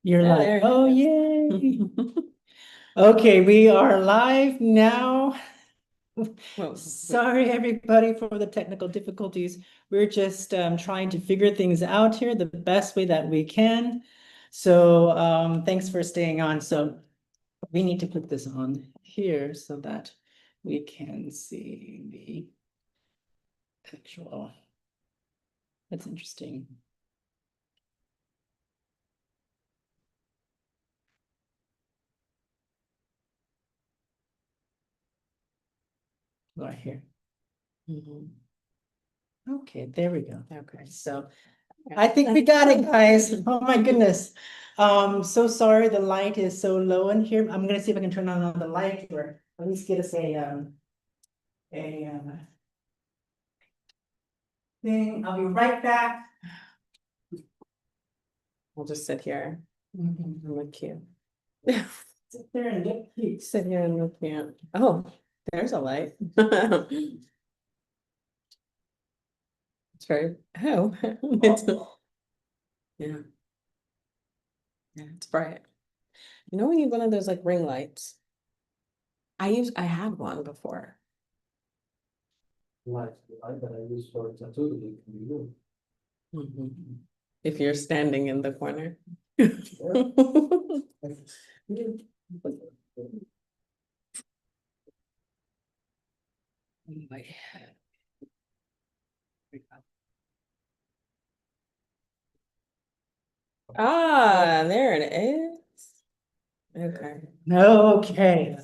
You're Yeah, like, there oh, it yay. is. Okay, we are live now. Well, Sorry, everybody, for the technical difficulties. We're just trying to figure things out here the best way that we can. So thanks for staying on. So we need to put this on here so that we can see the actual. That's interesting. Right here. mhm. Okay, there we go. Okay. So Yeah. I think we got it, guys. Oh my goodness. So sorry the light is so low in here. I'm gonna see if I can turn on the light or at least get us a thing. I'll be right back. We'll just sit here Mhm. and look cute. Sit there and get cute. Sit here and look cute. Oh, there's a light. It's very, oh, it's, yeah, yeah, it's bright. You know when you have one of those like ring lights? I had one before. Light, the light that I use for tattoo, it can be good. Mhm. If you're standing in the corner. Anyway. Ah, there it is. Okay. Okay.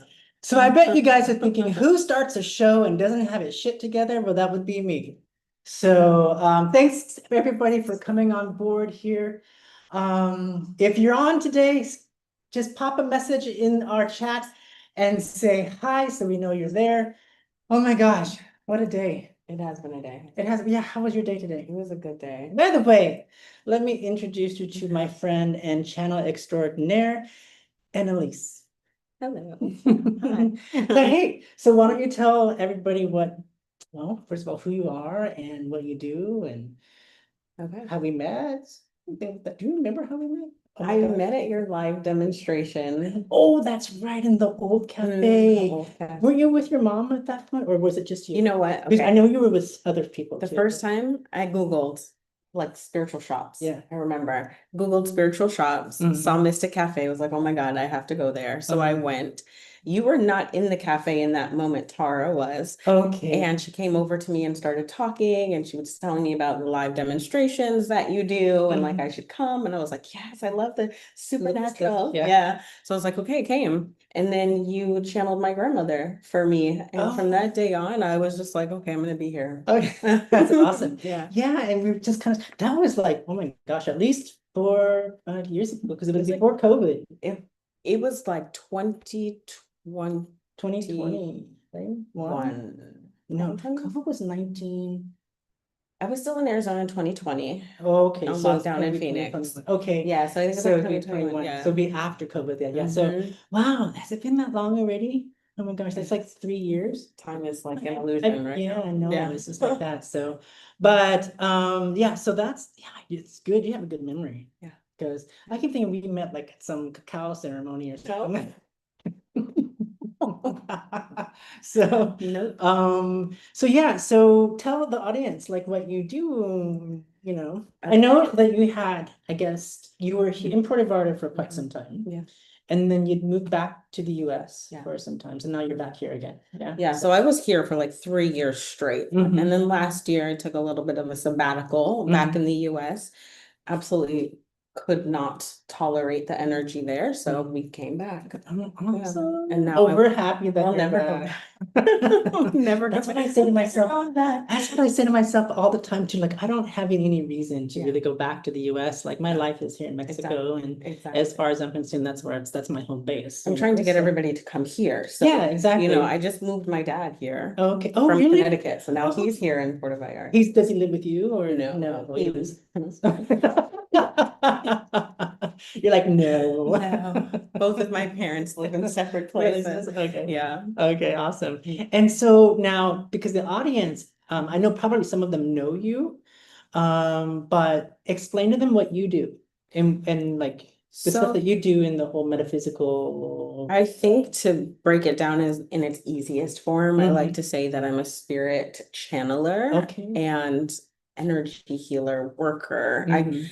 So I bet you guys are thinking, who starts a show and doesn't have his shit together? Well, that would be me. So thanks everybody for coming on board here. If you're on today, just pop a message in our chat and say hi so we know you're there. Oh my gosh, what a day. It has been a day. It has, yeah, how was your day today? It was a good day. By the way, let me introduce you to my friend and channel extraordinaire, Annalise. Hello. So hey, so why don't you tell everybody well, first of all, who you are and what you do and Okay. how we met? Do you remember how we met? Oh my I God. met at your live demonstration. Oh, that's right, in the old cafe. Okay. Were you with your mom at that point, or was it just You you? know what? Because I Okay. know you were with other people The too. first time I Googled like spiritual shops. Yeah. I remember Googled spiritual shops, saw Mhm. Mystic Cafe, was like, oh my God, I have to go there. So I Uh, went. You were not in the cafe in that moment, Tara was. okay. And she came over to me and started talking, and she was telling me about the live demonstrations that you do, and like I should come. And I was like, yes, I love the supernatural. Yeah. Yeah. So I was like, okay, came. And then you channeled my grandmother for me. And from Oh, that day on, I was just like, okay, I'm gonna be here. okay. That's awesome. Yeah. Yeah, and we were just kind of, that was like, oh my gosh, at least 4 5 years ago, because it was like before COVID, it was like 2021. 2020, right? No, 2020. COVID was 19. I was still in Arizona in 2020 Okay, on so it's lockdown gonna in be Phoenix. 2021. Okay, Yeah, so I think it's so like it'd be 2021. 21. So Yeah. it'd be after COVID then. Yeah. So Hmm. wow, has it been that long already? Oh my gosh, that's like 3 years. Time is like an illusion right Yeah, now. I know. Yeah. It's just like that. So, but yeah, so that's yeah, it's good. You have a good memory. Yeah. Because I keep thinking we met like at some cacao ceremony or something. So, No. so yeah, so tell the audience like what you do, I Okay. know that you had, I guess, you were in Puerto Vallarta for quite some time. Yeah. And then you'd moved back to the US Yeah. for some time. So now you're back here again. Yeah. Yeah, so I was here for like 3 years straight. Mhm. And then last year I took a little bit of a sabbatical back in the US. Absolutely could not tolerate the energy there. So we came back. Awesome. And now Oh, we're happy that I'll you're never go back. back. Never go That's what I back. say to myself. That's what I say to myself all the time too. Like, I don't have any reason to Yeah. really go back to the US. Like my Yeah. life is here in Mexico. And Exactly. as far as I'm concerned, that's my home base. I'm trying to get everybody to come here. So, Yeah, exactly. I just moved my dad here Okay. Oh, from really? Connecticut. So now Oh. he's here in Puerto Vallarta. Does he live with you or No, no? he He was. lives. You're like, no. No, both of my parents live in separate places. Okay. Yeah. Okay, awesome. And so now, because the audience, I know probably some of them know you, but explain to them what you do and like The stuff So that you do in the whole metaphysical. I think to break it down is in its easiest form, I like Mhm. to say that I'm a spirit channeler Okay. and energy healer worker. I Mhm.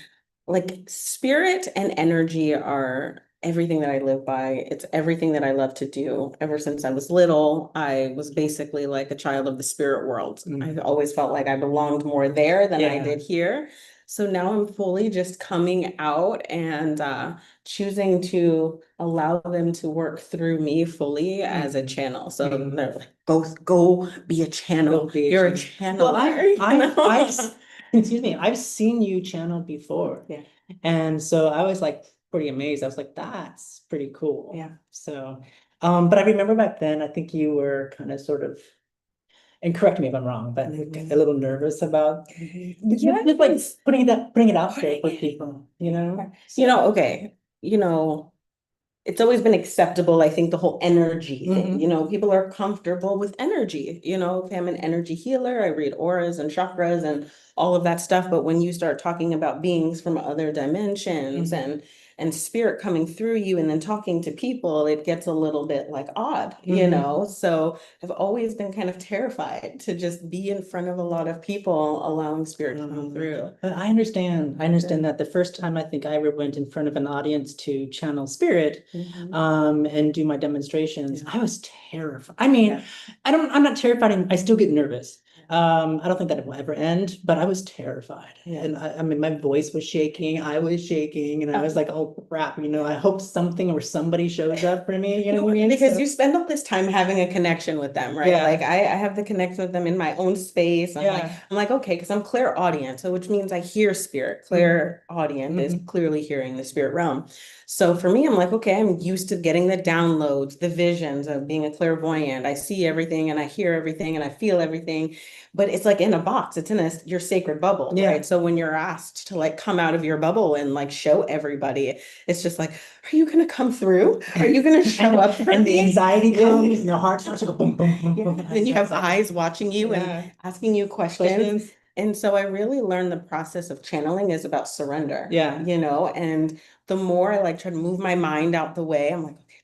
like spirit and energy are everything that I live by. It's everything that I love to do. Ever since I was little, I was basically like a child of the spirit world. I always felt like I belonged more there than I Yeah. did here. So now I'm fully just coming out and choosing to allow them to work through me fully as a channel. So Mhm. they're like, go be a channel. Go be a You're a channel. Well, channeler. you know? excuse me, I've seen you channel before. Yeah. And so I was like pretty amazed. I was like, that's pretty cool. Yeah. So, but I remember back then, I think you were kind of sort of, and correct me if I'm wrong, but a little nervous about just like putting it out there for people, you know? Okay, it's always been acceptable. I think the whole energy thing, people are comfortable with energy. Okay, I'm an energy healer. I read auras and chakras and all of that stuff. But when you start talking about beings from other dimensions and spirit coming through you and then talking to people, it gets a little bit like odd. So I've always been kind of terrified to just be in front of a lot of people, allowing spirit to come through. But I understand that the first time I think I ever went in front of an audience to channel spirit, and do my demonstrations, I was terrified. I mean, I'm not terrified. I still get nervous. I don't think that it will ever end, but I was terrified. And I mean, my voice was shaking, I was shaking, and I was like, oh crap, I hope something or somebody shows up for me, you know what I mean? Because you spend all this time having a connection with them, right? Yeah. Like I have the connection with them in my own space. I'm like, okay, because I'm clairaudient, so which means I hear spirit. Clairaudient is clearly hearing the spirit realm. So for me, I'm like, okay, I'm used to getting the downloads, the visions of being a clairvoyant. I see everything and I hear everything and I feel everything, but it's like in a box. It's in your sacred bubble, right? So when you're asked to like come out of your bubble and like show everybody, it's just like, are you gonna come through? Are you gonna show up for and the me? anxiety comes, and your heart starts to go boom, boom, boom, boom. And then you have eyes watching you and asking you questions. And so I really learned the process of channeling is about surrender. And the more I like try to move my mind out the way, I'm like, okay,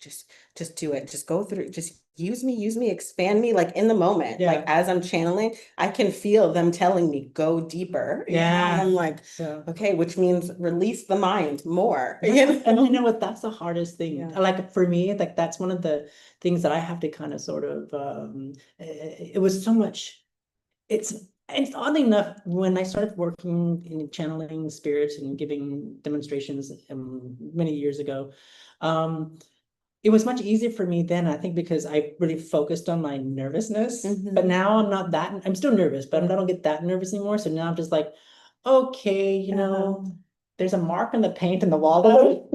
just do it. Just go through, just use me, expand me, like in the moment. Like as I'm channeling, I can feel them telling me, go deeper. And I'm like, okay, which means release the mind more. And you know what? That's the hardest thing. Like for me, like that's one of the things that I have to kind of sort of it was so much. It's oddly enough, when I started working in channeling spirits and giving demonstrations many years ago, it was much easier for me then, I think, because I really focused on my nervousness. But now I'm still nervous, but I don't get that nervous anymore. So now I'm just like, okay, there's a mark on the paint in the wall.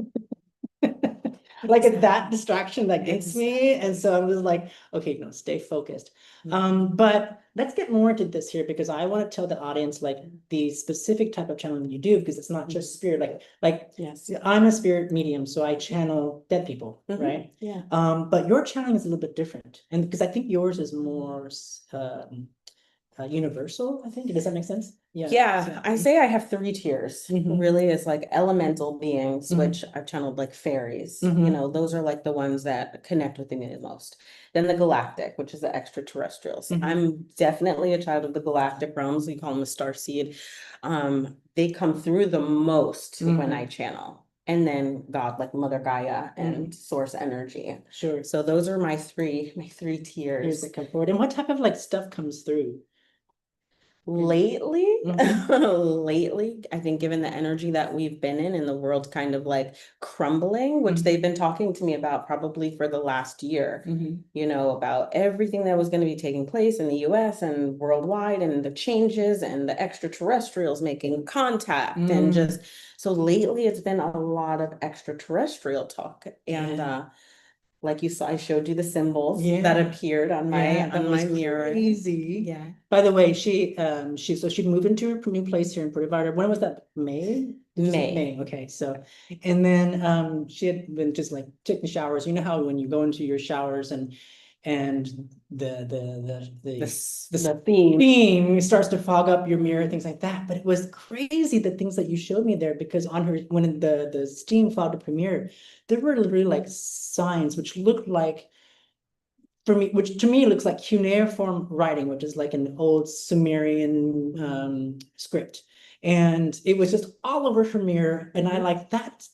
Like it's that distraction that gets me. And so I'm just like, okay, no, stay focused. But let's get more into this here because I want to tell the audience like the specific type of channeling you do because it's not just spirit. Like I'm a spirit medium, so I channel dead people, right? But your channeling is a little bit different. And because I think yours is more universal, I think. Does that make sense? I say I have three tiers. Really is like elemental beings, which I've channeled like fairies. Those are like the ones that connect with me the most. Then the galactic, which is the extraterrestrials. I'm definitely a child of the galactic realms. We call them the star seed. They come through the most when I channel. And then God, like Mother Gaia and source energy. Sure. So those are my three tiers. Here's the come forward. And what type of like stuff comes through? Lately, I think given the energy that we've been in and the world kind of like crumbling, which they've been talking to me about probably for the last year, about everything that was going to be taking place in the US and worldwide and the changes and the extraterrestrials making contact and just so lately it's been a lot of extraterrestrial talk and like you saw, I showed you the symbols that appeared on my mirror. Crazy. By the way, she moved into her new place here in Puerto Vallarta. When was that? May? May. Okay. So, and then she had been just like taking showers. You know how when you go into your showers and and The theme. theme starts to fog up your mirror, things like that. But it was crazy the things that you showed me there, because on her, when the steam fogged up her mirror, there were literally like signs which looked like, for me, which to me looks like cuneiform writing, which is like an old Sumerian script. And it was just all over her mirror. And I like, that's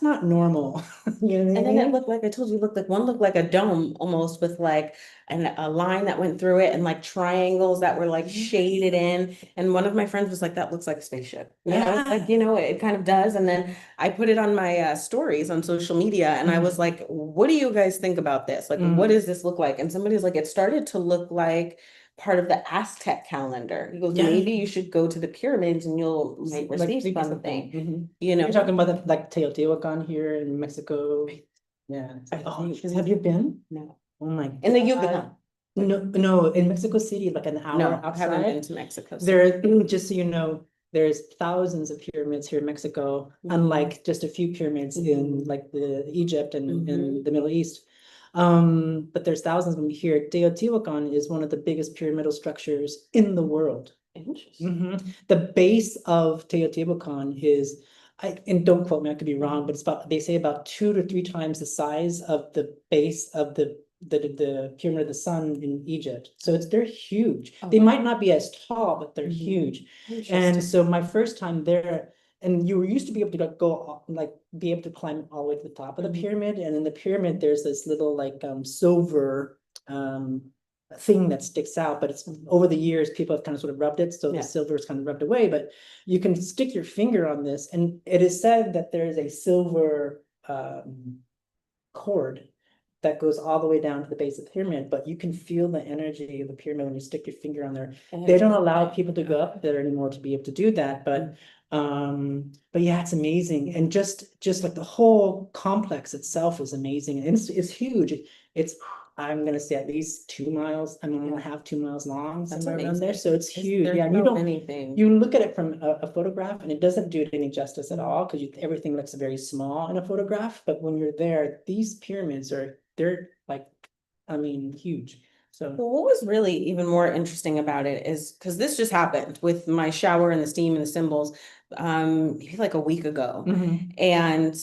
not normal. You know what I And then it mean? looked like, I told you, one looked like a dome almost, with like a line that went through it, and like triangles that were like shaded in. And one of my friends was like, that looks like a spaceship. And I was Yeah. like, it kind of does. And then I put it on my stories on social media, and I was like, what do you guys think about this? Like, what does this look like? And somebody's like, it started to look like part of the Aztec calendar. He goes, Yeah. maybe you should go to the pyramids and you'll might Like receive maybe something. Mhm. You You're know, talking about the, like Teotihuacan here in Mexico. Yeah. I Oh, think- have you been? no. Oh my In the God. Yucatan. No, in Mexico City, like an hour No, I haven't been outside. to Mexico. There, just so you know, there's thousands of pyramids here in Mexico, unlike just a few pyramids in like the Egypt and in the Middle East. But there's thousands of them here. Teotihuacan is one of the biggest pyramidal structures in the world. Interesting. The base of Teotihuacan is, and don't quote me, I could be wrong, but it's about, they say about 2 to 3 times the size of the base of the Pyramid of the Sun in Egypt. So they're huge. They might not be as tall, but they're huge. And so my first time there, and you were used to be able to like go like be able to climb all the way to the top of the pyramid. And in the pyramid, there's this little like silver thing that sticks out, but it's over the years people have kind of sort of rubbed it, so the silver is kind of rubbed away. But you can stick your finger on this, and it is said that there is a silver cord that goes all the way down to the base of the pyramid, but you can feel the energy of the pyramid when you stick your finger on there. They don't allow people to go up there anymore to be able to do that, but yeah, it's amazing. And just like the whole complex itself is amazing, and it's huge. It's, I'm gonna say, at least 2 miles, I mean, 1.5, 2 miles long, That's somewhere around there, amazing. so it's huge. There's Yeah, and you no don't, anything. you look at it from a photograph and it doesn't do it any justice at all, because everything looks very small in a photograph, but when you're there, these pyramids they're like, I mean, huge. So Well, what was really even more interesting about it is, because this just happened with my shower and the steam and the symbols, maybe like a week ago. And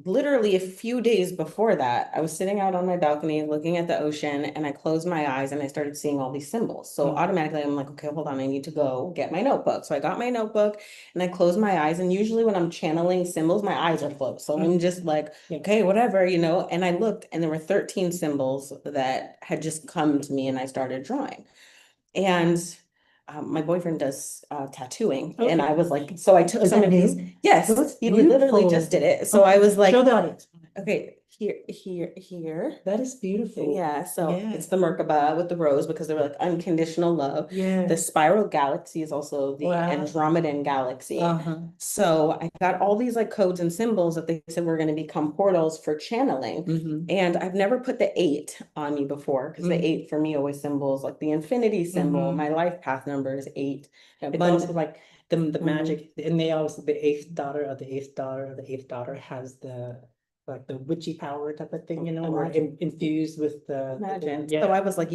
literally a few days before that, I was sitting out on my balcony looking at the ocean, and I closed my eyes and I started seeing all these symbols. So automatically I'm like, okay, hold on, I need to go get my notebook. So I got my notebook and I closed my eyes. And usually when I'm channeling symbols, my eyes are closed. So I'm just like, okay, whatever, and I looked, and there were 13 symbols that had just come to me, and I started drawing. And my boyfriend does tattooing, and I was like, so I took Is some that of these. new? Yes, That's he literally beautiful. just did it. So I was like, show the audience. okay, here. That is beautiful. Yeah, so Yeah. it's the Merkaba with the rose, because they were like unconditional love. Yeah. The spiral galaxy is also the Wow. Andromedan galaxy. So I got all these like codes and symbols that they said were going to become portals for channeling. And I've never put the 8 on me before, because the 8 for me always symbols like the infinity symbol. My life path number is 8. It's also like the magic, and they always, the eighth daughter of the eighth daughter of the eighth daughter has the like the witchy power type of thing, or infused with the Imagine. yeah. So I was like,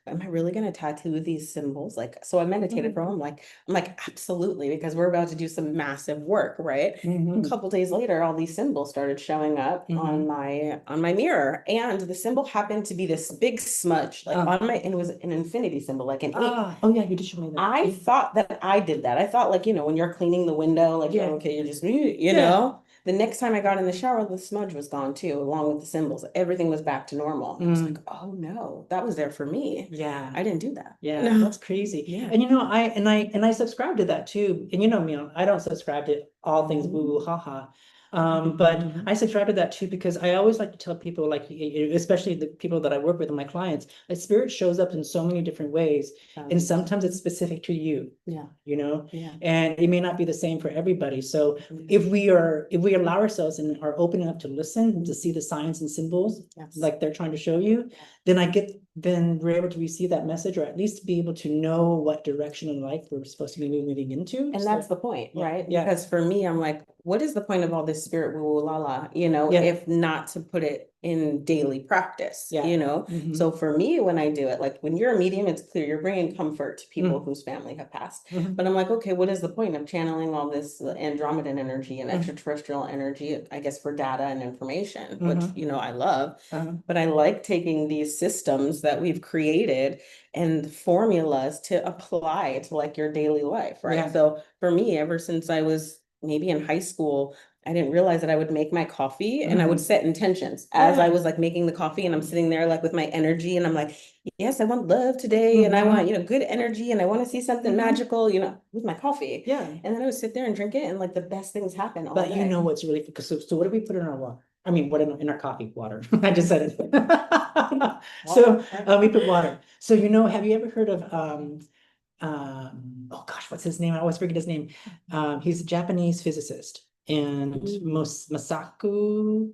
am I really gonna tattoo these symbols? Like, so I meditated for them. I'm like, absolutely, because we're about to do some massive work, right? A couple days later, all these symbols started showing up on my mirror, and the symbol happened to be this big smudge, like on my, and it was an infinity symbol, like an 8. Oh yeah, you did show me that. I thought that I did that. I thought, like, when you're cleaning the window, like, okay, you're just, know. The next time I got in the shower, the smudge was gone too, along with the symbols. Everything was back to normal. I was like, oh no, that was there for me. Yeah. I didn't do that. Yeah, that's crazy. Yeah. And I subscribe to that too. And you know me, I don't subscribe to all things woo woo ha ha. But I subscribe to that too, because I always like to tell people, like, especially the people that I work with and my clients, that spirit shows up in so many different ways. And sometimes it's specific to you. Yeah. Yeah. And it may not be the same for everybody. So if we allow ourselves and are open enough to listen, to see the signs and symbols, like they're trying to show you, then we're able to receive that message, or at least be able to know what direction in life we're supposed to be moving into. And that's the point, right? Yeah. Because for me, I'm like, what is the point of all this spirit woo la la, if not to put it, in daily practice, Yeah. you know? Mhm. So for me, when I do it, like when you're a medium, it's clear you're bringing comfort to people whose family have passed. Mhm. But I'm like, okay, what is the point of channeling all this Andromedan energy and Mhm. extraterrestrial energy, I guess, for data and information, which, Mhm. you know, I love. Uh-huh. But I like taking these systems that we've created and formulas to apply to like your daily life, right? Yeah. So for me, ever since I was maybe in high school, I didn't realize that I would make my coffee and I would set intentions as I Yeah. was like making the coffee, and I'm sitting there like with my energy and I'm like, yes, I want love today and I want, you know, good energy and I want to see something magical, you know, with my coffee. Yeah. And then I would sit there and drink it and like the best things happen all But day. you know what's really, so what do we put in our water? I mean, what in our coffee? Water. I just said it. So we put water. So you know, have you ever heard of oh gosh, what's his name? I always forget his name. He's a Japanese physicist, and Masaku.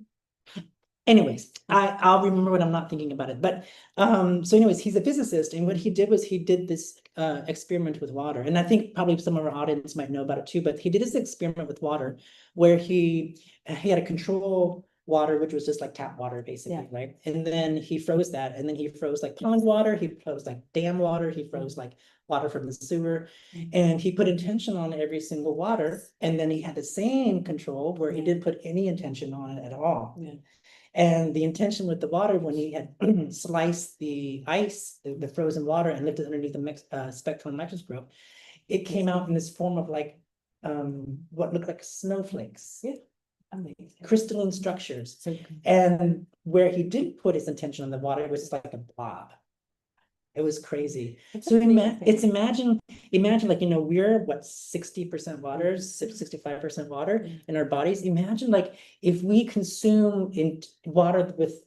Anyways, I'll remember when I'm not thinking about it. But so anyways, he's a physicist, and what he did was he did this experiment with water. And I think probably some of our audience might know about it too, but he did this experiment with water where he had a control water, which was just like tap water, basically, right? And then he froze that, and then he froze like pond water, he froze like dam water, he froze like water from the sewer, and he put intention on every single water, and then he had the same control where he didn't put any intention on it at all. And the intention with the water, when he had sliced the ice, the frozen water, and lifted underneath the spectral microscope, it came out in this form of like what looked like snowflakes. Yeah. Amazing. Crystalline structures. So, and where he didn't put his intention on the water, it was just like a blob. It was crazy. So imagine like, you know, we're what, 60% water, 65% water in our bodies. Imagine like if we consume in water with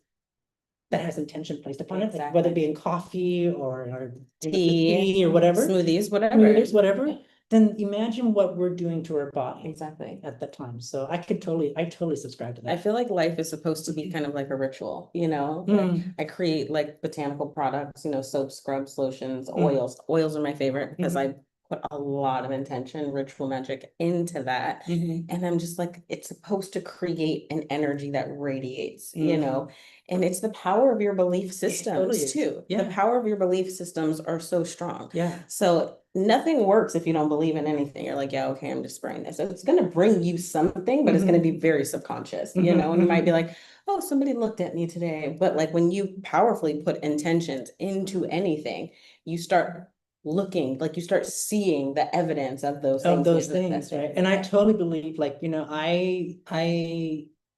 that has intention placed upon it, like whether it be in coffee or tea or whatever, smoothies, whatever. Then imagine what we're doing to our body. Exactly. At that time. So I totally subscribe to that. I feel like life is supposed to be kind of like a ritual, you know? Like, I create like botanical products, you know, soap, scrubs, lotions, oils. Oils are my favorite because I put a lot of intention, ritual magic into that. And I'm just like, it's supposed to create an energy that radiates, you know? And it's the power of your belief systems too. The power of your belief systems are so strong. Yeah. So nothing works if you don't believe in anything. You're like, yeah, okay, I'm just spraying this. So it's going to bring you something, but it's going to be very subconscious, you know, and you might be like, oh, somebody looked at me today. But like when you powerfully put intentions into anything, you start looking, like you start seeing the evidence of those things, right? And I totally believe, like, you know, I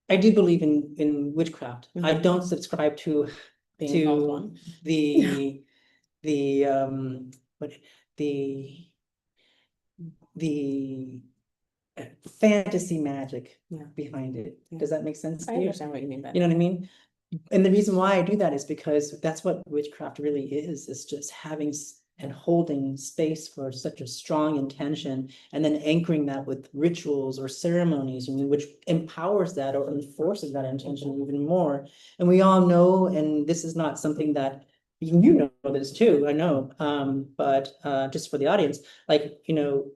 do believe in witchcraft. I don't subscribe to the what the the fantasy magic behind it. Does that make sense to you? I understand what you mean by You know what I mean? And the reason why I do that is because that's what witchcraft really is just having and holding space for such a strong intention, and then anchoring that with rituals or ceremonies, which empowers that or enforces that intention even more. And we all know, and this is not something that you know this too, I know, but just for the audience, like, you know,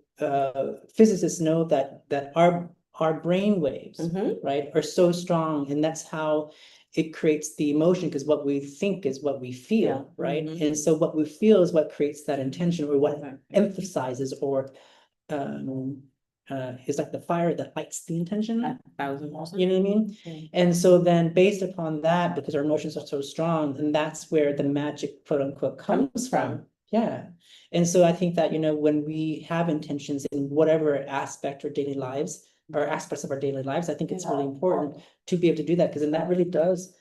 physicists know that our brain waves, right, are so strong, and that's how it creates the emotion, because what we think is what we feel, right? And so what we feel is what creates that intention, or what emphasizes, or is like the fire that lights the intention. 1000%. You know what I mean? And so then based upon that, because our emotions are so strong, and that's where the magic, quote unquote, comes from. Yeah. And so I think that, you know, when we have intentions in whatever aspect or daily lives, or aspects of our daily lives, I think it's really important to be able to do that, because then that really does,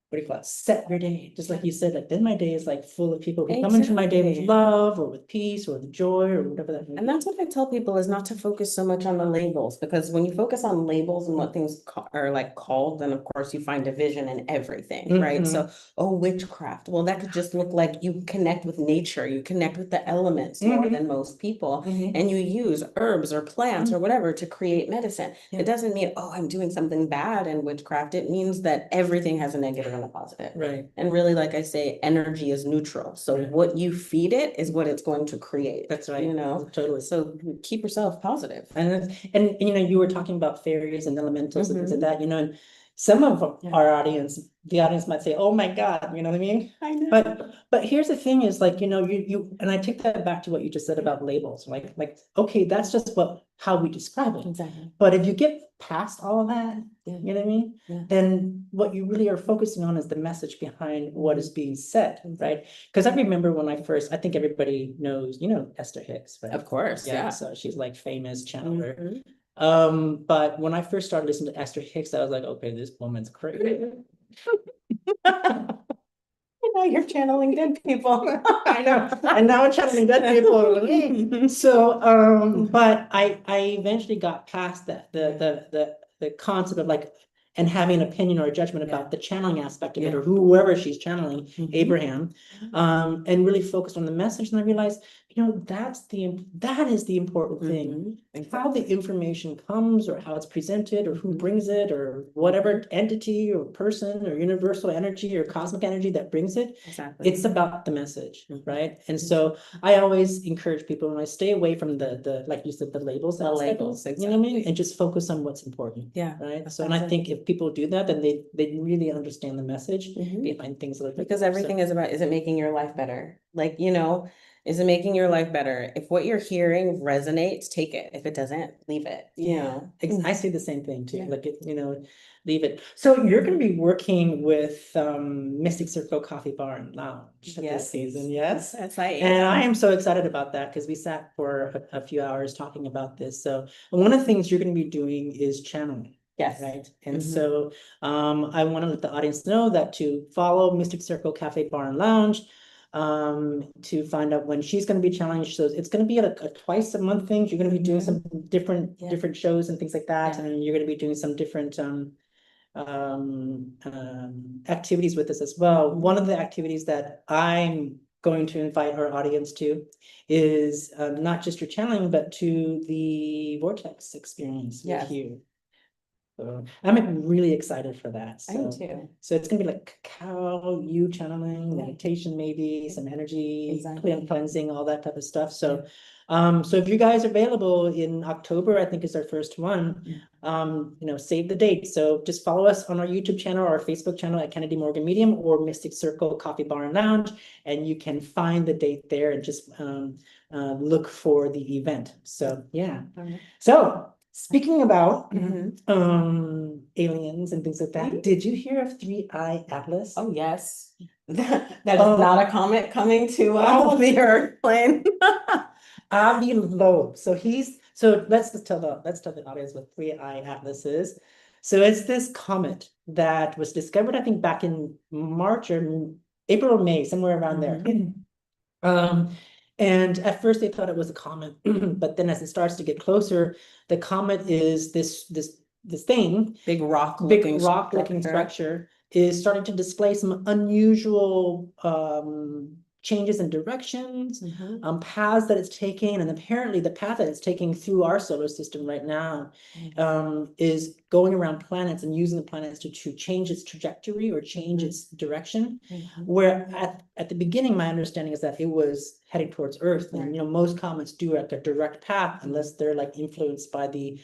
what do you call it, set your day. Just like you said, like then my day is like full of people who come into my day with love, or with peace, or with joy, or whatever that may be. And that's what I tell people, is not to focus so much on the labels, because when you focus on labels and what things are like called, then of course you find division in everything, right? So, oh, witchcraft. Well, that could just look like you connect with nature, you connect with the elements more than most people, and you use herbs or plants or whatever to create medicine. It doesn't mean, oh, I'm doing something bad in witchcraft. It means that everything has a negative and a positive. Right. And really, like I say, energy is neutral. So what you feed it is what it's going to create. That's right. You know, totally. So keep yourself positive. And you know, you were talking about fairies and elementals and things like that, you know, and some of Yeah. our audience, the audience might say, oh my God, you know what I mean? I know. But here's the thing is like, and I take that back to what you just said about labels, like, okay, that's just how we describe it. Exactly. But if you get past all of that, Yeah. you know what I mean? Yeah. Then what you really are focusing on is the message behind what is being said, Mhm. right? Because I remember when I think everybody knows, Esther Hicks, right? Of course, yeah. So she's like famous channeler. Mhm. But when I first started listening to Esther Hicks, I was like, okay, this woman's crazy. Now you're channeling dead people. I know, and now I'm channeling dead people. So, but I eventually got past that, the concept of like, and having an opinion or a judgment Yeah. about the channeling aspect of it, Yeah. or whoever she's channeling, Mhm. Abraham, and really focused on the message. And I realized, that is the important thing. Mhm. How the information comes, or how it's presented, or who Mhm. brings it, or whatever entity or person or universal energy or cosmic energy that brings it. Exactly. It's about the message, Mhm. right? And so I always encourage people when I stay away from the like you said, the labels, The aspect of it, labels, you know what I mean? exactly. And just focus on what's important, Yeah. right? So, and That's I it. think if people do that, then they really understand the message Mhm. behind things like Because everything is about, is it making your life better? Like, is it making your life better? If what you're hearing resonates, take it. If it doesn't, leave it, I say the same thing too, Yeah. like, leave it. So you're gonna be working with Mystic Circle Coffee Bar and Lounge this Yes. season, yes? That's like, And I am so excited about that because we sat for a few hours talking about this. So one of the things you're gonna be doing is channeling. yes. Right, and Mhm. so I want to let the audience know that to follow Mystic Circle Cafe Bar and Lounge, to find out when she's going to be challenged. So it's going to be a twice a month thing. You're going to be doing some different Yeah. different shows and things like that, Yeah. and you're going to be doing some different activities with us as well. Mhm. One of the activities that I'm going to invite our audience to is not just your channeling, but to the vortex experience with Yes. you. So I'm really excited for that. I am So, too. so it's gonna be like cacao, you channeling, Yeah. meditation, maybe some energy, Exactly. cleansing, all that type of stuff. So, so if you guys are available in October, I think is our first one. Save the date. So just follow us on our YouTube channel or our Facebook channel at Kennedy Morgan Medium or Mystic Circle Coffee Bar and Lounge, and you can find the date there and just look for the event. So yeah. So speaking about Mhm. aliens and things like that, did you hear of 3-Eye Atlas? Oh, yes. That is not a comet coming to the Earth plane. Avi Loeb. So let's tell the audience what 3-Eye Atlas is. So it's this comet that was discovered, I think, back in March or April or May, somewhere around there. And at first they thought it was a comet, but then as it starts to get closer, the comet is this thing, Big rock big looking rock looking structure is starting to display some unusual changes in directions, Mhm. paths that it's taking, and apparently the path that it's taking through our solar system right now is going around planets and using the planets to change its trajectory or change its direction. Where at the beginning, my understanding is that it was heading towards Earth, and most comets do like a direct path unless they're like influenced by the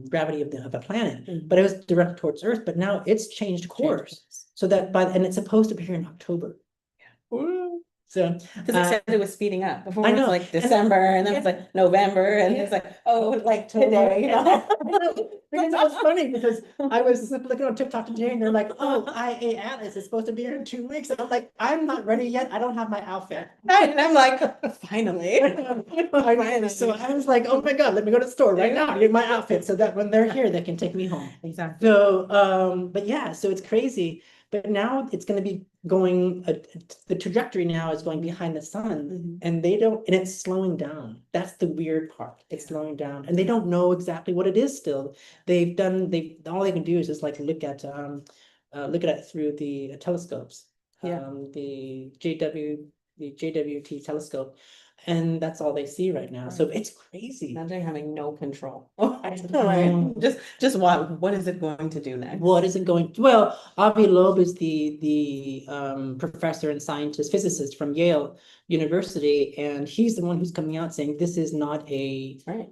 gravity of the planet, but it was directed towards Earth. But now it's changed course, so that and it's supposed to be here in October. So because it said it was speeding up before. I It was know. like December, and then it's like November, and it's like, oh, like today, Because it was funny because I was looking on TikTok today and they're like, oh, IA Atlas is supposed to be here in 2 weeks. And I'm like, I'm not ready yet. I don't have my outfit. And I'm like, finally. So I was like, oh my God, let me go to the store right now to get my outfit so that when they're here, they can take me home. Exactly. So, but yeah, so it's crazy. But now it's going to be going, the trajectory now is going behind the sun, and it's slowing down. That's the weird part. It's slowing down, and they don't know exactly what it is still. All they can do is just like look at it through the telescopes. The JWT telescope, and that's all they see right now. So it's crazy. Imagine having no control. know. Just what is it going to do next? What is it going to? Well, Avi Loeb is the professor and scientist, physicist from Yale University, and he's the one who's coming out saying this is not a Right.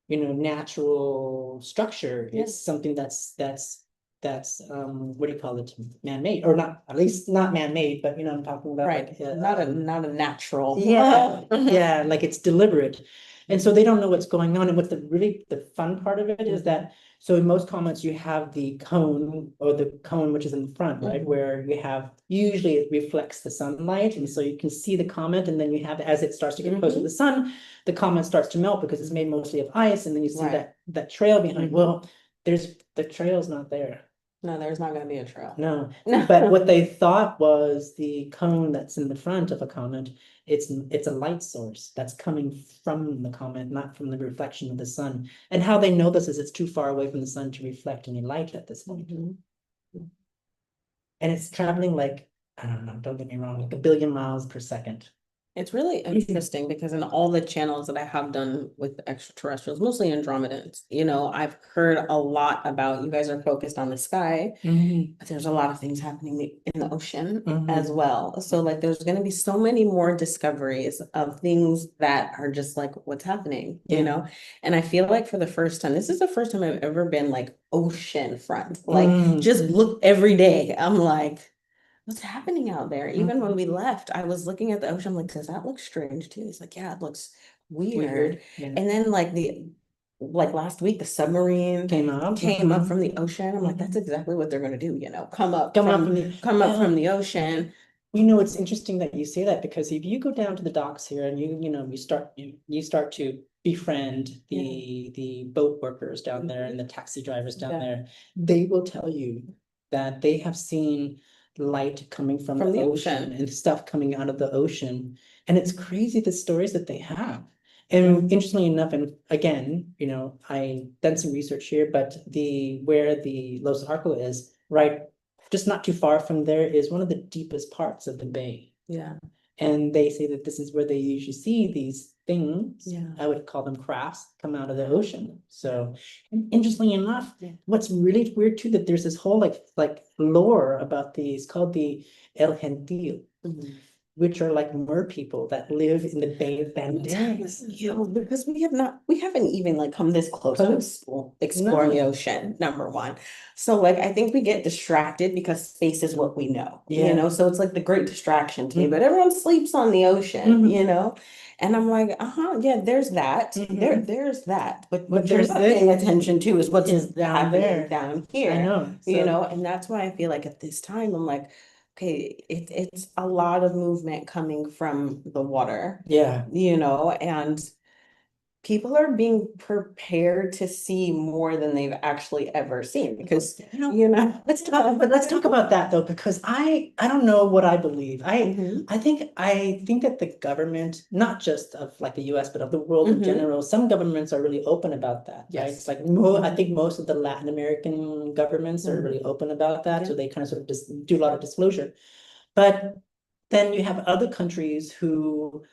natural structure. It's something that's that's, what do you call it, man-made, or not, at least not man-made, but you know, I'm talking about Right, like, not a natural. yeah, yeah, like it's deliberate. And so they don't know what's going on. And what's the fun part of it is that, so in most comments, you have the cone or the cone, which is in the front, right? Mhm. Where you have, usually it reflects the sunlight. And so you can see the comment, and then you have, as it starts to get closer to the sun, the comment starts to melt because it's made mostly of ice. And then you see Right. that trail behind. Mhm. Well, the trail's not there. No, there's not gonna be a trail. No, No. but what they thought was the cone that's in the front of a comet, it's a light source that's coming from the comet, not from the reflection of the sun. And how they know this is it's too far away from the sun to reflect any light at this point. Mhm. And it's traveling like, I don't know, don't get me wrong, like 1 billion miles per second. It's really interesting because in all the channels that I have done with extraterrestrials, mostly Andromedans, you know, I've heard a lot about you guys are focused on the sky, but there's a lot of things happening in the ocean as well. So like there's gonna be so many more discoveries of things that are just like what's happening, you Yeah. know? And I feel like for the first time, this is the first time I've ever been like ocean front, like just look every day. I'm like, what's happening out there? Even when we left, I was looking at the ocean, I'm like, does that look strange too? He's like, yeah, it looks weird. Yeah. And then like last week, the submarine Came up. came up from the ocean. I'm like, that's exactly what they're gonna do, you know, come up Come up from from the, come up from the ocean. you know, it's interesting that you say that because if you go down to the docks here and you know, you start to befriend the boat workers down there and the taxi drivers down Yeah. there, they will tell you that they have seen light coming from From the the ocean ocean. and stuff coming out of the ocean. And it's crazy the stories that they have. And interestingly enough, and again, you know, I done some research here, but where the Los Arco is, right, just not too far from there is one of the deepest parts of the bay. Yeah. And they say that this is where they usually see these things. Yeah. I would call them crafts come out of the ocean. So, and interestingly enough, what's really weird too, that there's this whole like lore about these called the El Gentil, which are like mer people that live in the Bay of Banderas. Because we haven't even like come this close to exploring the ocean, number one. So like I think we get distracted because space is what we know, you know, so it's like the great distraction to me, but everyone sleeps on the ocean, you know, and I'm like, yeah, there's that, there's that, but what you're there's not this paying attention to is what's down happening there. down here, I know. you know, and that's why I feel like at this time I'm like, okay, it's a lot of movement coming from the water, Yeah. you know, and people are being prepared to see more than they've actually ever seen because, you know, let's talk about that though, because I don't know what I believe. I think that the government, not just of like the US, but of the world in general, some governments are really open about that. Right? It's like I think most of the Latin American governments are really open about that. So they kind of sort of just do a lot of disclosure. But then you have other countries who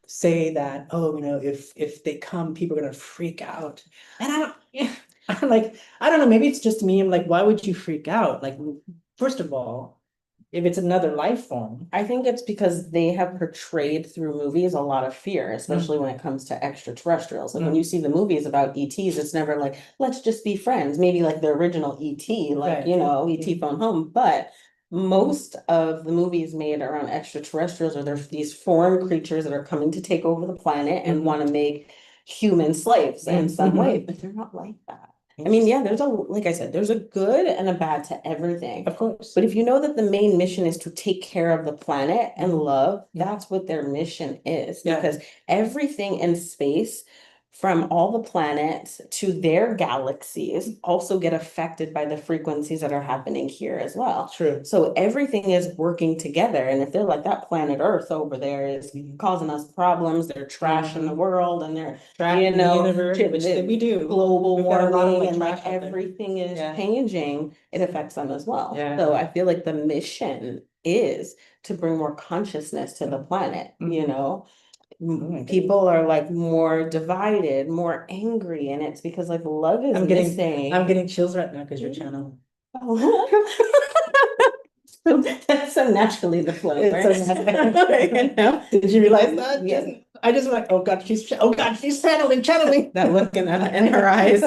say that, oh, you know, if they come, people are gonna freak out. And I don't, yeah, I'm like, I don't know, maybe it's just me. I'm like, why would you freak out? Like, first of all, if it's another life form. I think it's because they have portrayed through movies a lot of fear, especially when it comes to extraterrestrials. Like when you see the movies about ETs, it's never like, let's just be friends. Maybe like the original ET, like, you know, ET phone home. But most of the movies made around extraterrestrials are there's these foreign creatures that are coming to take over the planet and want to make human slaves in some way, but they're not like that. I mean, yeah, like I said, there's a good and a bad to everything. Of course. But if you know that the main mission is to take care of the planet and love, that's what their mission is. Because everything in space, from all the planets to their galaxies, also get affected by the frequencies that are happening here as well. True. So everything is working together. And if they're like that planet Earth over there is causing us problems, they're trashing the world and they're, you know, which we do. global We've got a lot of, warming like, and like trash out there. everything is changing, it affects them as well. Yeah. So I feel like the mission is to bring more consciousness to the planet, you know? People are like more divided, more angry, and it's because like love is missing. I'm getting chills right now because you're channeling. That's so naturally the flow, It's right? so natural. You know? Did you realize that? Yes. I just like, oh God, she's channeling. That look in her eyes.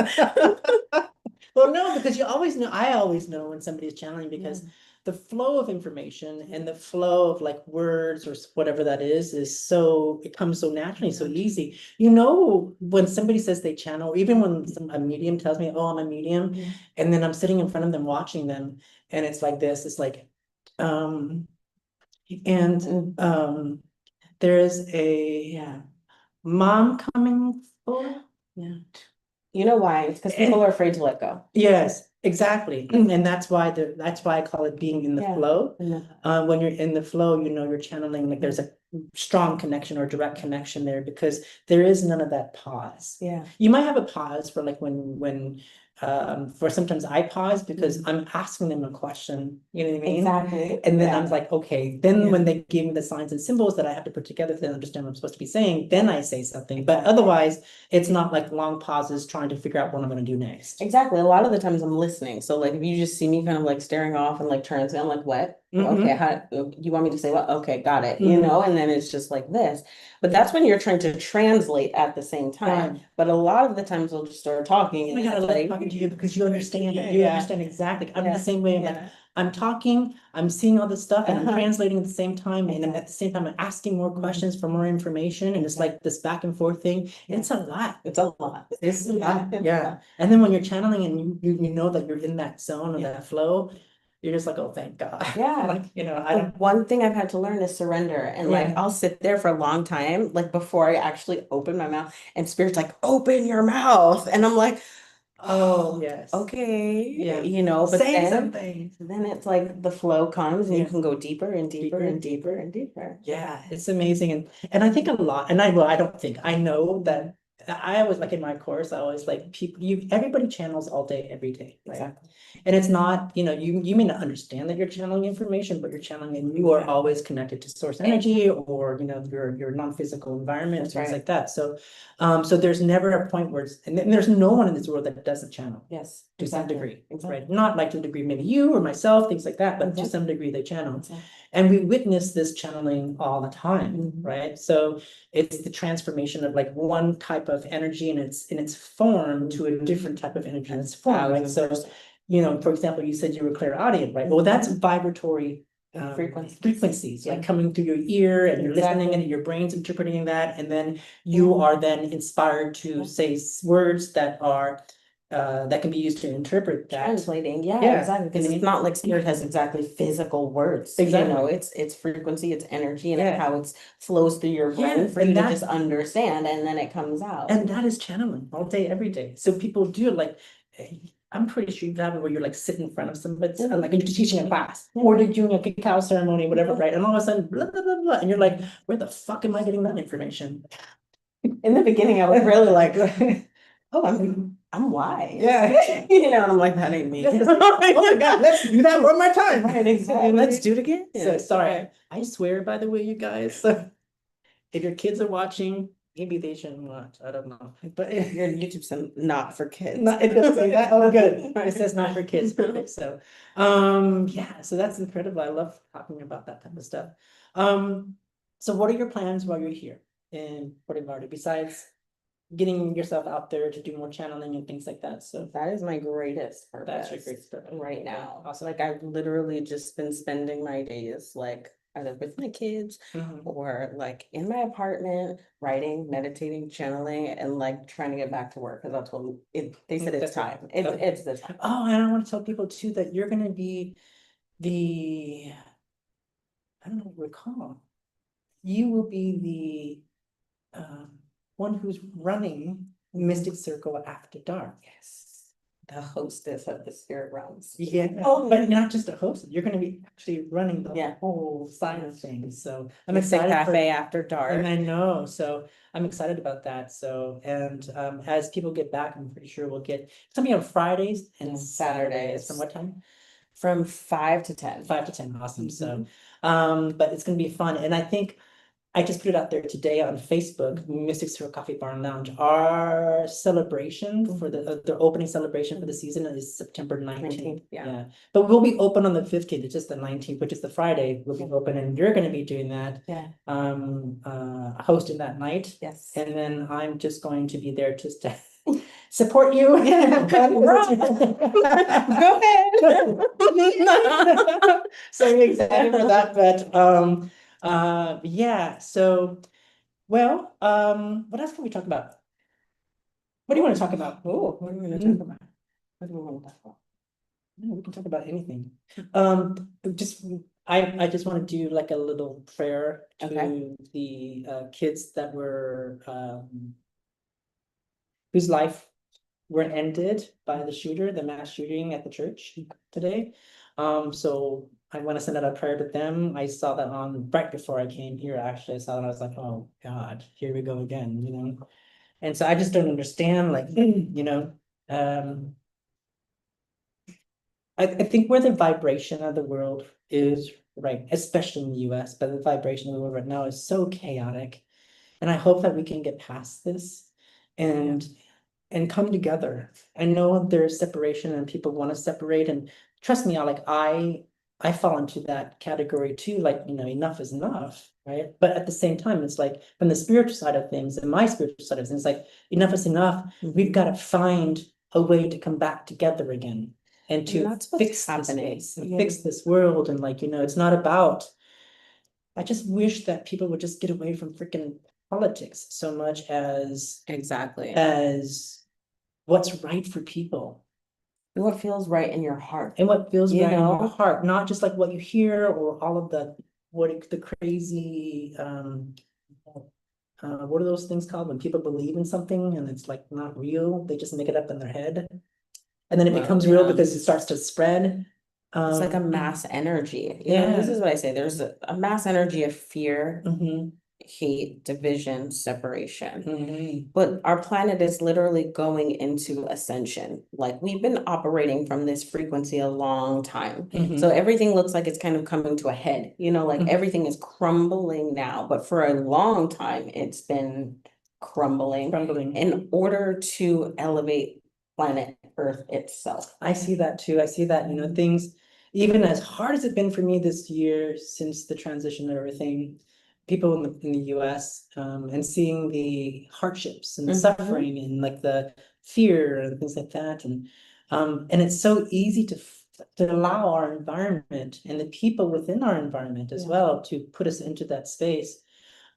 Well, no, because you always know, I always know when somebody's channeling because the flow of information and the flow of like words or whatever that is so, it comes so naturally, so easy. You know, when somebody says they channel, or even when a medium tells me, oh, I'm a medium, and then I'm sitting in front of them watching them, and it's like this, it's like, and there's a mom coming forward. Yeah. You know why? It's because people are afraid to let go. Yes, exactly. And that's why I call it being in the Yeah. flow. Mhm. When you're in the flow, you know, you're channeling, like there's a strong connection or direct connection there because there is none of that pause. Yeah. You might have a pause for like when for sometimes I pause because I'm asking them a question, you know what I mean? Exactly. And then Yeah. I'm like, okay, then Yeah. when they give me the signs and symbols that I have to put together to understand what I'm supposed to be saying, then I say something. But Exactly. otherwise, it's not like long pauses trying to figure out what I'm gonna do next. Exactly. A lot of the times I'm listening. So like if you just see me kind of like staring off and like translating, I'm like, what? Okay, how you want me to say what? Okay, got it. You know, and then it's just like this. But that's when you're trying to translate at the same time. But a lot of the times we'll just start talking Oh my and God, I it's love like talking to you because you understand it. You Yeah. understand exactly. I'm the Yeah. same way. I'm like, I'm talking, I'm seeing all this stuff and I'm translating at the same time. And then at the same time, I'm asking more questions for more information. And it's like this back and forth thing. It's a lot. It's a lot. It's a lot. It's a Yeah. lot. And then when you're channeling and you know that you're in that zone or that flow, you're just like, oh, thank God. Yeah. Like, you know, I The don't. one thing I've had to learn is surrender. And like Yeah. I'll sit there for a long time, like before I actually open my mouth, and spirit's like, open your mouth. And I'm like, Oh, yes. okay. Yeah. You know, but Say then something. then it's like the flow comes and you Yeah. can go deeper and deeper Deeper. and deeper and deeper. Yeah, it's amazing. And I think a lot, and I don't think, I know that I always like in my course, I always like people, everybody channels all day, every day, right? Exactly. And it's not, you know, you may not understand that you're channeling information, but you're channeling and you are always connected to source energy or, you know, your non-physical environment, That's things right. like that. So, so there's never a point where it's, and there's no one in this world that doesn't channel Yes. to some Exactly. degree, Exactly. right? Not like to a degree, maybe you or myself, things like that, but to Exactly. some degree they channel. Exactly. And we witness this channeling all the time, right? So it's the transformation of like one type of energy in its form to a different type of energy in its form, right? So, you know, for example, you said you were clairaudient, right? Well, that's vibratory frequencies, like coming through your ear and you're listening and your brain's interpreting that, and then you are then inspired to say words that are that can be used to interpret that. Translating, yeah, Yeah. exactly. Because it's not like spirit has exactly physical words. Exactly. You know, it's frequency, it's energy, and Yeah. how it flows through your brain Yeah, for and you to that- just understand, and then it comes out. And that is channeling all day, every day. So people do it like, I'm pretty sure you've had it where you're like sitting in front of somebody, like you're teaching a class, or you're doing a cacao ceremony, whatever, right? And all of a sudden, blah, blah, blah, blah, and you're like, where the fuck am I getting that information? In the beginning, I was really like, oh, I'm wise. Yeah. You know, and I'm like, that ain't me. Oh my God, let's do that one more time. Right, exactly. Let's do it again. So sorry, I swear, by the way, you guys, if your kids are watching, maybe they shouldn't watch, I don't know, but Your YouTube's not for kids. it does say that, oh, good, it says not for kids, perfect, so, yeah, so that's incredible, I love talking about that type of stuff. So what are your plans while you're here in Puerto Vallarta, besides getting yourself out there to do more channeling and things like that, so. That is my greatest That's your purpose great stuff. right now. Awesome. Like I've literally just been spending my days like either with my kids or like in my apartment, writing, meditating, channeling, and like trying to get back to work because I told them they said it's time. It's the time. Oh, and I want to tell people too that you're gonna be I don't know, recall. You will be the one who's running Mystic Circle After Dark. Yes. The hostess of the spirit realms. Yeah, but not just a host, you're gonna be actually running the whole side of things, so I'm Mystic excited Cafe After Dark. And I know, so I'm excited about that, so, and as people get back, I'm pretty sure we'll get something on Fridays and Saturdays, from what time? From 5 to 10. 5 to 10, awesome, so, but it's gonna be fun, and I think I just put it out there today on Facebook, Mystic Circle Coffee Bar and Lounge. Our celebration for the opening celebration for the season is September 19th. Yeah. But we'll be open on the 15th, it's just the 19th, which is the Friday. We'll be open and you're gonna be doing that. Yeah. Hosting that night. Yes. And then I'm just going to be there just to support you. Go ahead. So I'm excited for that, but yeah, so well, what else can we talk about? What do you want to talk about? Oh, what are we gonna talk about? What do we want to talk about? Yeah, we can talk about anything. Just I just want to do like a little prayer Okay. to the kids that were whose life were ended by the shooter, the mass shooting at the church today. So I want to send out a prayer to them. I saw that on right before I came here. Actually, I saw that I was like, oh God, here we go again, you know. And so I just don't understand, like, you know, I think where the vibration of the world is right, especially in the US, but the vibration of the world right now is so chaotic. And I hope that we can get past this and come together. I know there's separation and people want to separate, and trust me, I fall into that category too, like, you know, enough is enough, right? But at the same time, it's like from the spiritual side of things and my spiritual side of things, like enough is enough. We've got to find a way to come back together again and to that's what's fix this happening. space and Yeah. fix this world. And like, you know, it's not about, I just wish that people would just get away from freaking politics so much Exactly. as what's right for people What feels right in your heart. and what feels You right in your know? heart, not just like what you hear or all of the crazy what are those things called when people believe in something and it's like not real, they just make it up in their head and then it Well, becomes real yeah. because it starts to spread. It's like a mass energy. You know, this Yeah. is what I say. There's a mass energy of fear, Mhm, hate, division, separation. mhm, But our planet is literally going into ascension. Like we've been operating from this frequency a long time. mhm, So everything looks like it's kind of coming to a head, you know, like Mhm. everything is crumbling now. But for a long time, it's been crumbling crumbling. in order to elevate planet Earth itself. I see that too. I see that, you know, things, even as hard as it's been for me this year since the transition and everything, people in the US, and seeing the hardships and the Mhm. suffering and like the fear and things like that. And it's so easy to allow our environment and the people within our environment as Yeah. well to put us into that space.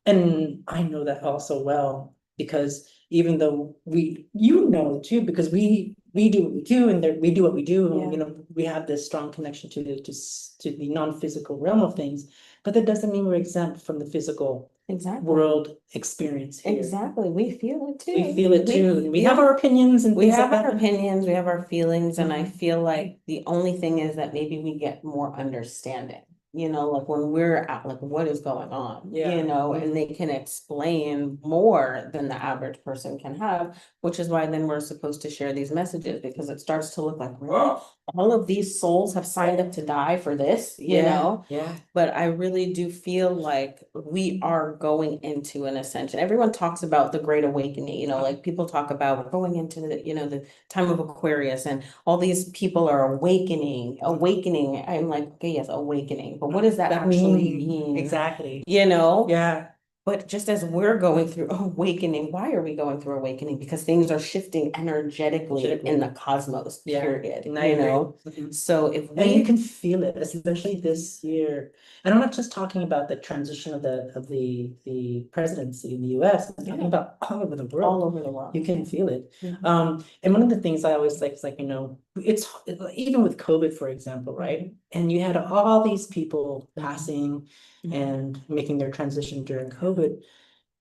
And I know that also well, because even though you know too, because we do what we do and we do what we do, and you Yeah. know, we have this strong connection to to the non-physical realm of things, but that doesn't mean we're exempt from the physical Exactly. world experience here. Exactly. We feel it too. We feel it too, and we have our opinions and We things have like our that. opinions, we have our feelings, and I Mhm. feel like the only thing is that maybe we get more understanding. You know, like when we're at like what is going on, Yeah. you know, Mhm. and they can explain more than the average person can have, which is why then we're supposed to share these messages because it starts to look like, really? All of these souls have signed up to die for this, you know? Yeah. But I really do feel like we are going into an ascension. Everyone talks about the Great Awakening, you know, like people talk about we're going into the, you know, the time of Aquarius and all these people are awakening. I'm like, okay, yes, awakening. But what does that actually mean? Exactly. You know? Yeah. But just as we're going through awakening, why are we going through awakening? Because things are shifting energetically in the cosmos, Yeah. period, And I you agree. know? Mhm. So if And you we, can feel it, especially this year. And I'm not just talking about the transition of the presidency in the US, I'm talking Yeah. about all over the all world. over the world. You can feel it. Mhm. And one of the things I always like is like, you know, it's even with COVID, for example, right? And you had all these people passing Mhm. and making their transition during COVID.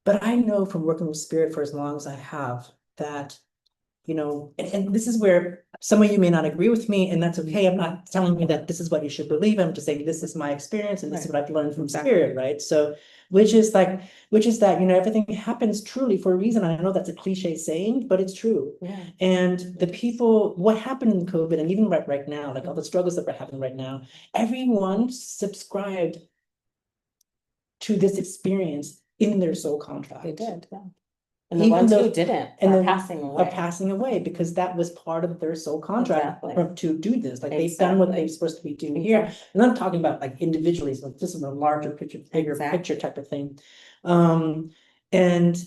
But I know from working with spirit for as long as I have that, you know, and this is where some of you may not agree with me, and that's okay. I'm not telling you that this is what you should believe. I'm just saying this is my experience and this is Right. what I've learned from Exactly. spirit, right? So, which is that, you know, everything happens truly for a reason. I know that's a cliche saying, but it's true. Yeah. And the people, what happened in COVID, and even right now, like all the struggles that we're having right now, everyone subscribed to this experience in their soul contract. They did, yeah. And the Even ones though- who didn't and are then passing are away. passing away because that was part of their soul contract Exactly. to do this. Like they've done what Exactly. they're supposed to be doing here. And I'm talking about like individually, so this is a larger picture, bigger Exactly. picture type of thing. And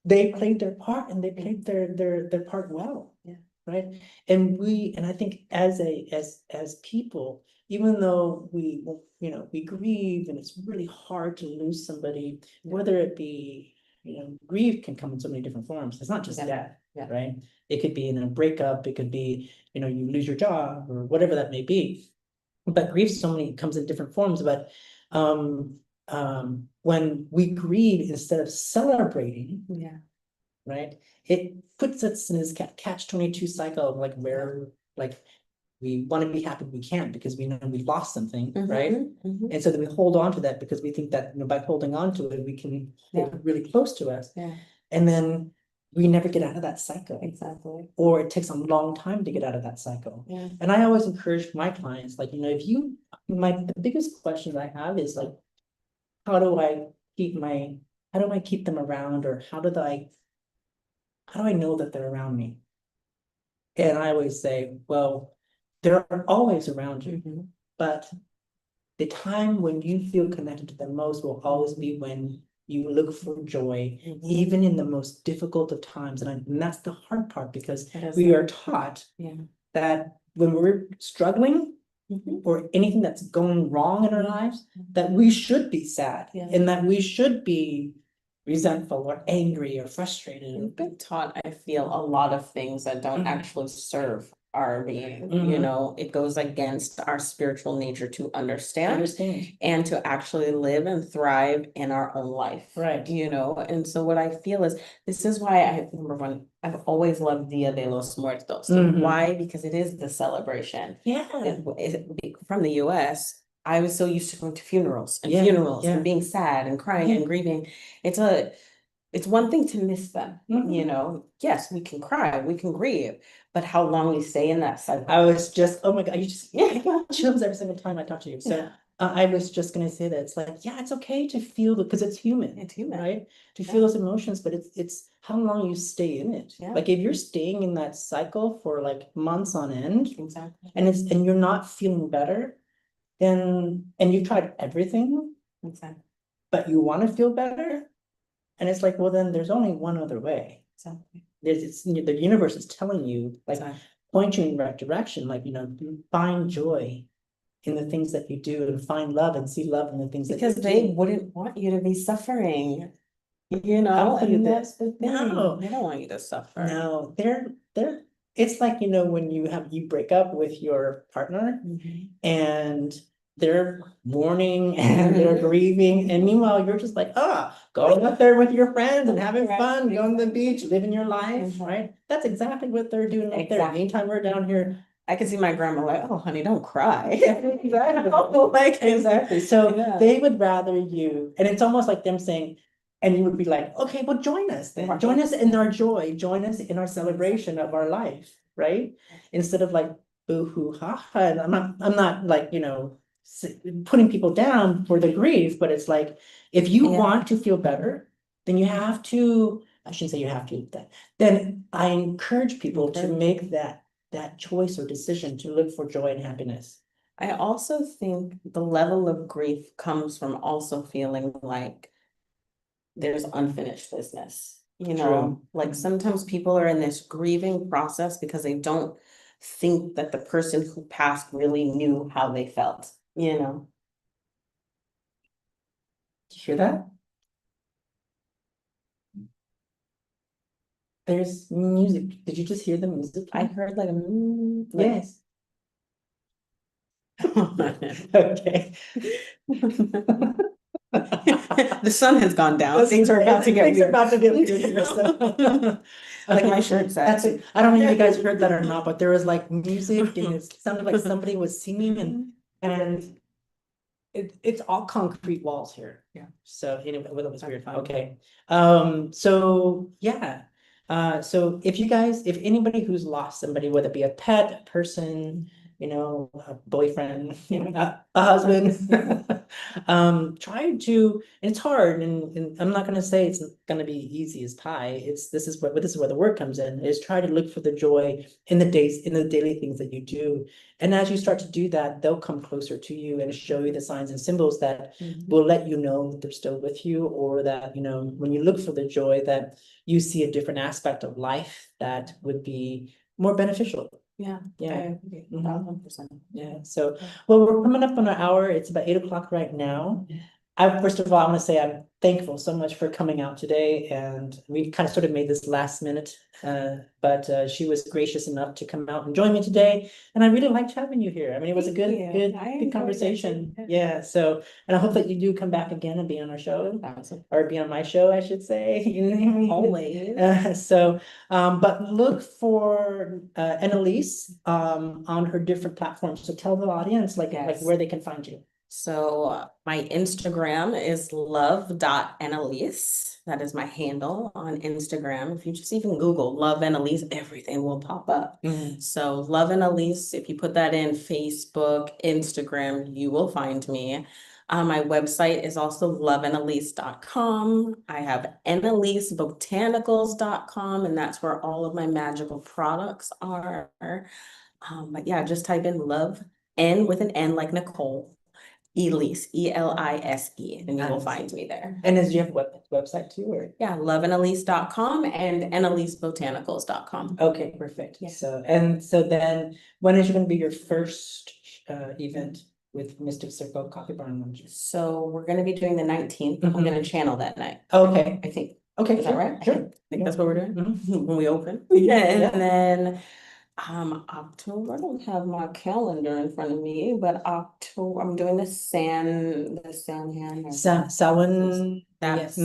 they played their part and they played their part well. Yeah. Right? And I think as people, even though we, you know, we grieve and it's really hard to lose somebody, Yeah. whether it be, you know, grief can come in so many different forms. It's not just Yeah. death, Yeah. right? It could be in a breakup, it could be, you know, you lose your job or whatever that may be. But grief comes in different forms, but when we grieve instead of celebrating, Yeah. right? It puts us in this catch-22 cycle of like where like we want to be happy, we can't because we know we lost something, right? Mhm. And so then we hold on to that because we think that, you know, by holding on to it, we can hold it really close to us. Yeah, And then we never get out of that cycle. exactly. Or it takes a long time to get out of that cycle. Yeah. And I always encourage my clients, like, you know, the biggest questions I have is like, how do I keep them around, or how do I know that they're around me? And I always say, well, they're always around you, Mhm. but the time when you feel connected to them most will always be when you look for joy, Mhm. even in the most difficult of times. And that's the hard part, because That is we the- are taught Yeah. that when we're struggling Mhm. or anything that's going wrong in our lives, that we should be sad Yeah. and that we should be resentful or angry or frustrated. We've been taught, I feel, a lot of things that don't Mhm. actually serve our being, Mhm. it goes against our spiritual nature to understand Understand. and to actually live and thrive in our own life. Right. And so what I feel is, this is why number one, I've always loved Dia de los Muertos. Mhm. Why? Because it is the celebration. Yeah. From the US, I was so used to going to funerals and Yeah, funerals yeah. and being sad and crying Yeah. and grieving. It's one thing to miss them, Mhm. Yes, we can cry, we can grieve, but how long we stay in that cycle. I was just, oh my God, I got chills every single time I talk to you. So Yeah. I was just gonna say that it's like, yeah, it's okay to feel because it's human. It's human. Right? To Yeah. feel those emotions, but it's how long you stay in it. Yeah. Like if you're staying in that cycle for like months on end, Exactly. and you're not feeling better, then and you've tried everything, Exactly. but you want to feel better, and it's like, well, then there's only one other way. Exactly. The universe is telling you, like, Exactly. point you in the right direction, like, you know, find joy in the things that you do and find love and see love in the things that you Because they do. wouldn't want you to be suffering, I'll tell you and this. that's the thing. No. They don't want you to suffer. No, it's like, you know, when you break up with your partner Mhm. and they're mourning and they're Mhm. grieving, and meanwhile you're just like, going out there with your friends and having Right. fun, going to the beach, living your life, Mhm. right? That's exactly what they're doing up there. Exactly. Anytime we're down here. I can see my grandma like, oh, honey, don't cry. Exactly. Like, Exactly. So Yeah. they would rather you, and it's almost like them saying, and you would be like, okay, well, join us then. Right. Join us in our joy, join us in our celebration of our life, right? Instead of like boo-hoo, ha-ha. And I'm not like, you know, putting people down for the grief, but it's like, if you Yeah. want to feel better, then you have to, I shouldn't say you have to, then I encourage people to Encourage. make that choice or decision to look for joy and happiness. I also think the level of grief comes from also feeling like there's unfinished business. True. Like sometimes people are in this grieving process because they don't think that the person who passed really knew how they felt. Did you hear that? There's music. Did you just hear the music? I heard like Yes. Okay. The sun has gone down. Things are about to get Things are weird. about to get weird here, so. Like my shirt That's says. it. I don't know if you guys heard that or not, but there was like music and it sounded like somebody was singing and it's all concrete walls here. Yeah. So anyway, well, that was That's weird. fine. Okay. So yeah. So if anybody who's lost somebody, whether it be a pet, a person, a boyfriend, a husband. Try to, and it's hard, and I'm not gonna say it's gonna be easy as pie. This is where the work comes in, is try to look for the joy in the daily things that you do. And as you start to do that, they'll come closer to you and show you the signs and symbols that will let you know that they're still with you, or that, when you look for the joy, that you see a different aspect of life that would be more beneficial. Yeah. Yeah. I agree, Mhm. 1000%. Yeah, so, well, we're coming up on our hour. It's about 8 o'clock right now. First of all, I want to say I'm thankful so much for coming out today, and we kind of sort of made this last minute. But she was gracious enough to come out and join me today, and I really liked having you here. I mean, it was a Thank good, you. good, I enjoyed good it conversation. too. Yeah, so, and I hope that you do come back again and be on our show, Awesome. or be on my show, I should say. You know what I mean? Always. But look for Annalise on her different platforms. So tell the audience like Yes. where they can find you. So my Instagram is love.annalise. That is my handle on Instagram. If you just even Google Love Annalise, everything will pop up. So Love Annalise, if you put that in Facebook, Instagram, you will find me. My website is also loveannalise.com. I have annalisebotanicals.com, and that's where all of my magical products are. But yeah, just type in love, N with an N like Nicole, Elise, Elise, and you will Nice. find me there. And do you have a website too, or? Yeah, loveannalise.com and annalisebotanicals.com. Okay, perfect. Yeah. So then when is going to be your first event with Mystic Circle Coffee Bar and Lounge? So we're gonna be doing the 19th. I'm gonna channel that night. Okay. I think. Okay, Is that sure, right? sure. I think that's what we're doing Mhm. when we open. Yeah. And then October, I don't have my calendar in front of me, but October, I'm doing the sand hand. Samhain, That as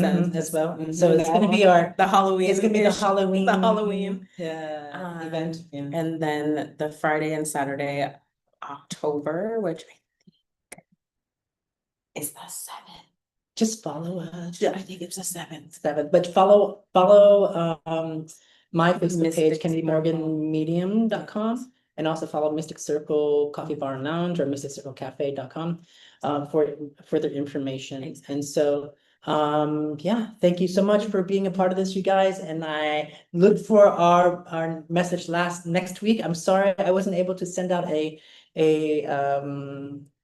well. So it's gonna be the Halloween. It's gonna be the Halloween. The Halloween. Event. Yeah. And then the Friday and Saturday, October, which I think is the 7th. Just follow us. Yeah, I think it's the 7th. But follow my Facebook page, Mystic KennedyMorganMedium.com, and also follow Mystic Circle Coffee Bar and Lounge or MysticCircleCafe.com for further information. And so yeah, thank you so much for being a part of this, you guys. And I look for our message next week. I'm sorry I wasn't able to send out a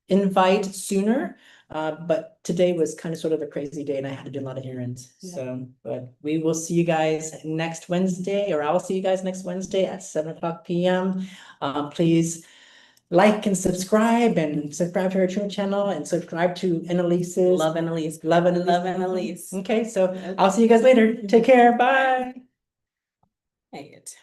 invite sooner. But today was kind of sort of a crazy day and I had to do a lot of errands. Yeah. So, but we will see you guys next Wednesday, or I'll see you guys next Wednesday at 7 o'clock p.m. Please like and subscribe to her YouTube channel and subscribe to Annalise's. Love Annalise. Love Annalise. Love Annalise. Okay, so I'll see you guys later. Take care. Bye. Dang it.